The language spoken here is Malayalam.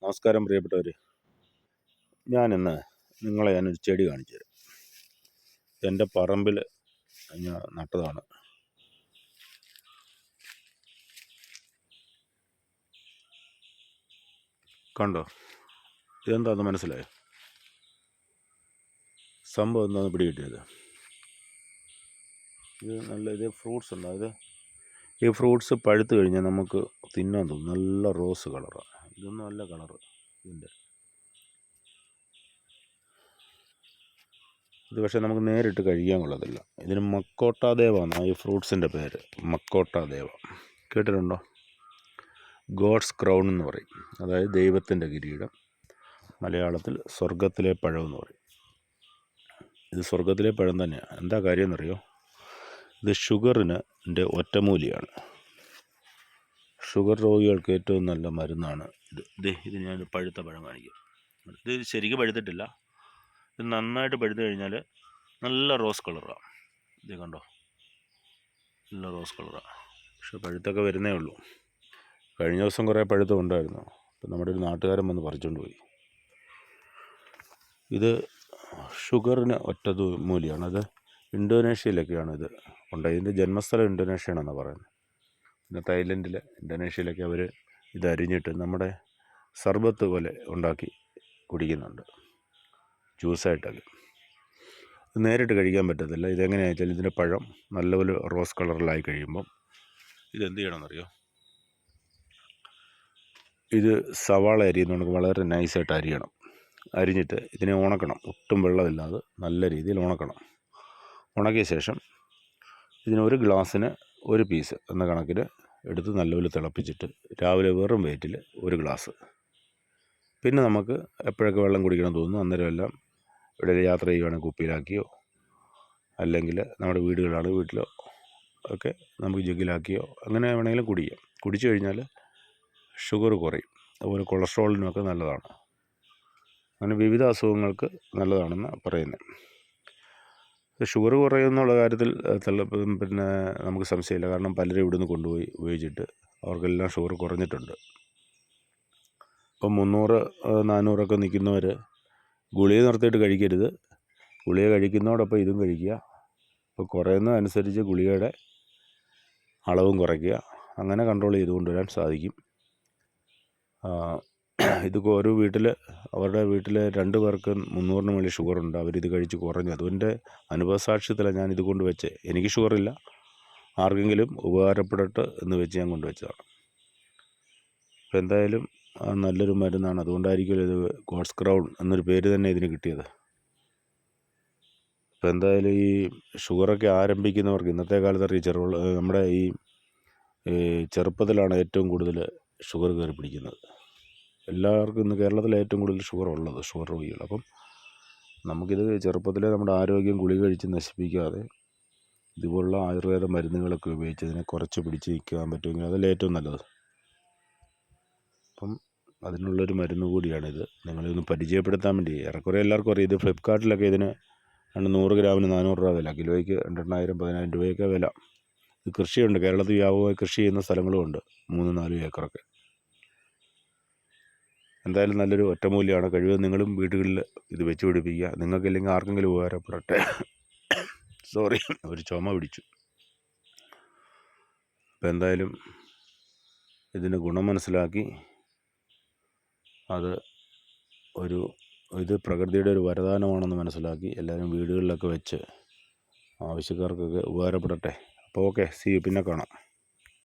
നമസ്കാരം പ്രിയപ്പെട്ടവർ. ഞാനിന്ന് ഞാനൊരു ചെടി കാണിച്ചു തരാം. എൻ്റെ പറമ്പിൽ ഞാൻ നട്ടതാണ്. കണ്ടോ? ഇതെന്താണെന്ന് മനസ്സിലായോ? സംഭവം എന്താണെന്ന് പിടികിട്ടിയത്? ഇത് ഫ്രൂട്ട്സ് ഉണ്ട്. ഈ ഫ്രൂട്ട്സ് പഴുത്ത് കഴിഞ്ഞാൽ നമുക്ക് തിന്നാൻ തോന്നും. നല്ല റോസ് കളറാണ്. ഇതൊന്നും നല്ല കളറ്. ഇത് പക്ഷേ നമുക്ക് നേരിട്ട് കഴിക്കാൻ കൊള്ളത്തില്ല. ഇതിന് മക്കോട്ടാദേവ എന്നാണ് ഈ ഫ്രൂട്ട്സിൻ്റെ പേര്. മക്കോട്ടാദേവ കേട്ടിട്ടുണ്ടോ? ഗോഡ്സ് ക്രൗൺ എന്ന് പറയും. അതായത് ദൈവത്തിൻ്റെ കിരീടം. മലയാളത്തിൽ സ്വർഗത്തിലെ പഴം എന്ന് പറയും. ഇത് സ്വർഗത്തിലെ പഴം തന്നെയാണ്. എന്താ കാര്യം എന്നറിയോ? ഇത് ഷുഗറിൻ്റെ ഒറ്റമൂലിയാണ്. ഷുഗർ രോഗികൾക്ക് ഏറ്റവും നല്ല മരുന്നാണ് ഇത് ഞാൻ പഴുത്ത പഴം കാണിക്കും. ഇത് ശരിക്കും പഴുത്തിട്ടില്ല. ഇത് നന്നായിട്ട് പഴുത്ത് കഴിഞ്ഞാൽ നല്ല റോസ് കളറാണ്. ഇത് കണ്ടോ? നല്ല റോസ് കളറാണ്. പക്ഷെ പഴുത്തൊക്കെ വരുന്നേ ഉള്ളൂ. കഴിഞ്ഞ ദിവസം കുറേ പഴുത്തം ഉണ്ടായിരുന്നു. അപ്പം നമ്മുടെ ഒരു നാട്ടുകാരൻ വന്ന് പറിച്ചുകൊണ്ട് പോയി. ഇത് ഷുഗറിന് ഒറ്റമൂലിയാണ്. അത് ഇന്തോനേഷ്യയിലൊക്കെയാണ് ഇത് ഉണ്ട്. ഇതിൻ്റെ ജന്മസ്ഥലം ഇന്തോനേഷ്യയാണെന്നാണ് പറയുന്നത്. പിന്നെ തായ്ലൻഡിൽ, ഇന്തോനേഷ്യയിലൊക്കെ അവർ ഇത് അരിഞ്ഞിട്ട് നമ്മുടെ സർബത്ത് പോലെ ഉണ്ടാക്കി കുടിക്കുന്നുണ്ട്, ജ്യൂസായിട്ടൊക്കെ. നേരിട്ട് കഴിക്കാൻ പറ്റത്തില്ല. ഇതെങ്ങനെയാണെന്ന് വെച്ചാൽ ഇതിൻ്റെ പഴം നല്ലപോലെ റോസ് കളറിലായി കഴിയുമ്പം ഇതെന്ത് ചെയ്യണമെന്നറിയോ? ഇത് സവാള അരിയുന്നതുകൊണ്ട് വളരെ നൈസായിട്ട് അരിയണം. അരിഞ്ഞിട്ട് ഇതിനെ ഉണക്കണം. ഒട്ടും വെള്ളമില്ലാതെ നല്ല രീതിയിൽ ഉണക്കണം. ഉണക്കിയ ശേഷം ഇതിന് ഒരു ഗ്ലാസ്സിന് ഒരു പീസ് എന്ന കണക്കിൽ എടുത്ത് നല്ലപോലെ തിളപ്പിച്ചിട്ട് രാവിലെ വെറും വയറ്റിൽ ഒരു ഗ്ലാസ്. പിന്നെ നമുക്ക് എപ്പോഴൊക്കെ വെള്ളം കുടിക്കണം തോന്നുന്നു അന്നേരം എല്ലാം ഇവിടെ യാത്ര ചെയ്യുകയാണെങ്കിൽ കുപ്പിയിലാക്കിയോ, അല്ലെങ്കിൽ നമ്മുടെ വീട്ടിലോ ഒക്കെ നമുക്ക് ജഗ്ഗിലാക്കിയോ അങ്ങനെ വേണമെങ്കിലും കുടിക്കാം. കുടിച്ചു കഴിഞ്ഞാൽ ഷുഗർ കുറയും. അതുപോലെ കൊളസ്ട്രോളിനുമൊക്കെ നല്ലതാണ്. അങ്ങനെ വിവിധ അസുഖങ്ങൾക്ക് നല്ലതാണെന്ന് പറയുന്നത്. ഷുഗർ കുറയുമെന്നുള്ള കാര്യത്തിൽ പിന്നെ നമുക്ക് സംശയമില്ല. കാരണം പലരും ഇവിടുന്ന് കൊണ്ടുപോയി ഉപയോഗിച്ചിട്ട് അവർക്കെല്ലാം ഷുഗർ കുറഞ്ഞിട്ടുണ്ട്. ഇപ്പം 300, 400 നിൽക്കുന്നവർ ഗുളിക നിർത്തിയിട്ട് കഴിക്കരുത്. ഗുളിക കഴിക്കുന്നതോടൊപ്പം ഇതും കഴിക്കുക. ഇപ്പോൾ കുറയുന്നതനുസരിച്ച് ഗുളികയുടെ അളവും കുറയ്ക്കുക. അങ്ങനെ കൺട്രോൾ ചെയ്ത് കൊണ്ടുവരാൻ സാധിക്കും. ഇത് ഒരു അവരുടെ വീട്ടിൽ 2 പേർക്ക് 300-ന് മുകളിൽ ഷുഗറുണ്ട്. അവരിത് കഴിച്ച് കുറഞ്ഞു. അതിൻ്റെ അനുഭവസാക്ഷ്യത്തിലാണ് ഞാനിത് കൊണ്ടുവച്ചത്. എനിക്ക് ഷുഗറില്ല, ആർക്കെങ്കിലും ഉപകാരപ്പെടട്ടെ എന്ന് വെച്ച് ഞാൻ കൊണ്ടുവച്ചതാണ്. അപ്പോൾ എന്തായാലും നല്ലൊരു മരുന്നാണ്. അതുകൊണ്ടായിരിക്കുമല്ലോ ഇത് ഗോഡ്സ് ക്രൗൺ എന്നൊരു പേര് തന്നെ ഇതിന് കിട്ടിയത്. അപ്പോൾ എന്തായാലും ഈ ഷുഗറൊക്കെ ആരംഭിക്കുന്നവർക്ക് ഇന്നത്തെ കാലത്ത് നമ്മുടെ ഈ ചെറുപ്പത്തിലാണ് ഏറ്റവും കൂടുതൽ ഷുഗർ കയറി പിടിക്കുന്നത്. എല്ലാവർക്കും ഇന്ന് കേരളത്തിൽ ഏറ്റവും കൂടുതൽ ഷുഗർ രോഗികൾ. അപ്പം നമുക്കിത് ചെറുപ്പത്തിലെ നമ്മുടെ ആരോഗ്യം ഗുളിക കഴിച്ച് നശിപ്പിക്കാതെ ഇതുപോലുള്ള ആയുർവേദ മരുന്നുകളൊക്കെ ഉപയോഗിച്ച് ഇതിനെ കുറച്ച് പിടിച്ച് നിൽക്കാൻ പറ്റുമെങ്കിൽ അതല്ലേ ഏറ്റവും നല്ലത്. അപ്പം അതിനുള്ളൊരു മരുന്ന് കൂടിയാണിത്. നിങ്ങളൊന്ന് പരിചയപ്പെടുത്താൻ വേണ്ടി. ഏറെക്കുറെ എല്ലാവർക്കും അറിയാം. ഇത് ഫ്ലിപ്കാർട്ടിലൊക്കെ ഇതിന് 100 ഗ്രാമിന് 400 രൂപ വില, കിലോയ്ക്ക് 8,000, 10,000 രൂപയൊക്കെ വില. ഇത് കൃഷിയുണ്ട്. കേരളത്തിൽ വ്യാപകമായി കൃഷി ചെയ്യുന്ന സ്ഥലങ്ങളുമുണ്ട്, 3-4 ഏക്കറൊക്കെ. എന്തായാലും നല്ലൊരു ഒറ്റമൂല്യമാണ്. കഴിവതും നിങ്ങളും വീടുകളിൽ ഇത് വെച്ച് പിടിപ്പിക്കുക. നിങ്ങൾക്കില്ലെങ്കിൽ ആർക്കെങ്കിലും ഉപകാരപ്പെടട്ടെ. സോറി, ഒരു ചുമ പിടിച്ചു. അപ്പോൾ എന്തായാലും ഇതിൻ്റെ ഗുണം മനസ്സിലാക്കി ഇത് പ്രകൃതിയുടെ ഒരു വരദാനമാണെന്ന് മനസ്സിലാക്കി എല്ലാവരും വീടുകളിലൊക്കെ വെച്ച് ആവശ്യക്കാർക്കൊക്കെ ഉപകാരപ്പെടട്ടെ. അപ്പോൾ ഓക്കെ, സീ യു. പിന്നെ കാണാം.